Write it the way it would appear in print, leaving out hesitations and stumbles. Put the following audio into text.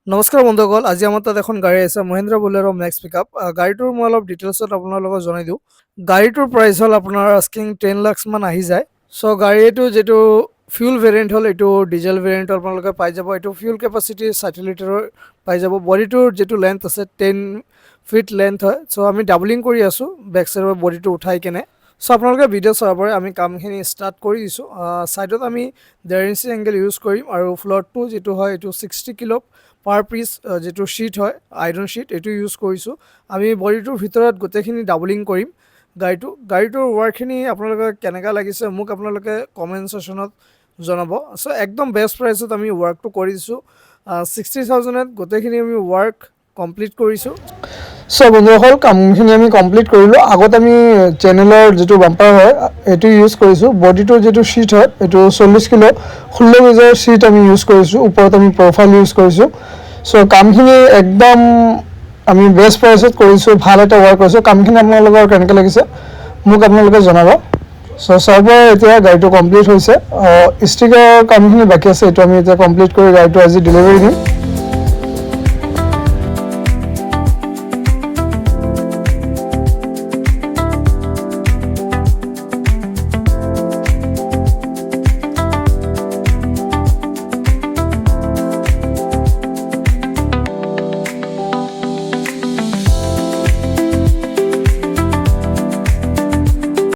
নমস্কাৰ বন্ধুসকল, আজি আমাৰ তাত এখন গাড়ী আছে মহিন্দ্ৰা বলেৰো মেক্স পিকআপ। গাড়ীটোৰ মই অলপ ডিটেইলছত আপোনালোকক জনাই দিওঁ। গাড়ীটোৰ প্ৰাইচ হ'ল আপোনাৰ আস্কিং 10 লাখ মান আহি যায়। চ' গাড়ীটো যিটো ফিউল ভেৰিয়েণ্ট হ'ল এইটো ডিজেল ভেৰিয়েণ্ট আপোনালোকে পাই যাব। এইটো ফিউল কেপাচিটি 60 লিটাৰৰ পাই যাব। বডিটোৰ যিটো লেন্থ আছে 10 ফিট লেন্থ হয়। চ' আমি ডাবলিং কৰি আছোঁ বেক চাইডৰ বডিটো উঠাই কেনে। চ' আপোনালোকে ভিডিঅ' চাব পাৰে, আমি কামখিনি ষ্টাৰ্ট কৰি দিছোঁ। ছাইডত আমি 1.5 ইঞ্চি এংগেল ইউজ কৰিম আৰু ফ্ল'ৰটো যিটো হয় এইটো 60 কিলো পাৰ পিচ যিটো শ্বীট হয় আইৰণ শ্বীট এইটো ইউজ কৰিছোঁ। আমি বডিটোৰ ভিতৰত গোটেইখিনি ডাবলিং কৰিম গাড়ীটোৰ ৱৰ্কখিনি আপোনালোকে কেনেকুৱা লাগিছে মোক আপোনালোকে কমেণ্ট ছেকশ্যনত জনাব। চ' একদম বেষ্ট প্ৰাইচত আমি ৱৰ্কটো কৰি দিছোঁ। 60,000ত গোটেইখিনি আমি ৱৰ্ক কমপ্লিট কৰিছোঁ। চ' বন্ধুসকল, কামখিনি আমি কমপ্লিট কৰিলোঁ। আগত আমি চেনেলৰ যিটো বাম্পাৰ হয় এইটো ইউজ কৰিছোঁ। বডিটোৰ যিটো শ্বীট হয় এইটো 40 কিলো 16 গেজৰ শ্বীট আমি ইউজ কৰিছোঁ। ওপৰত আমি প্ৰফাইল ইউজ কৰিছোঁ। চ' কামখিনি একদম আমি বেষ্ট প্ৰাইচত কৰিছোঁ, ভাল এটা ৱৰ্ক কৰিছোঁ। কামখিনি আপোনালোকৰ কেনেকৈ লাগিছে মোক আপোনালোকে জনাব। চ' চাৰ্ভাৰ এতিয়া গাড়ীটো কমপ্লিট হৈছে। ষ্টিকাৰ কামখিনি বাকী আছে, এইটো আমি এতিয়া কমপ্লিট কৰি গাড়ীটো আজি ডেলিভাৰী দিম।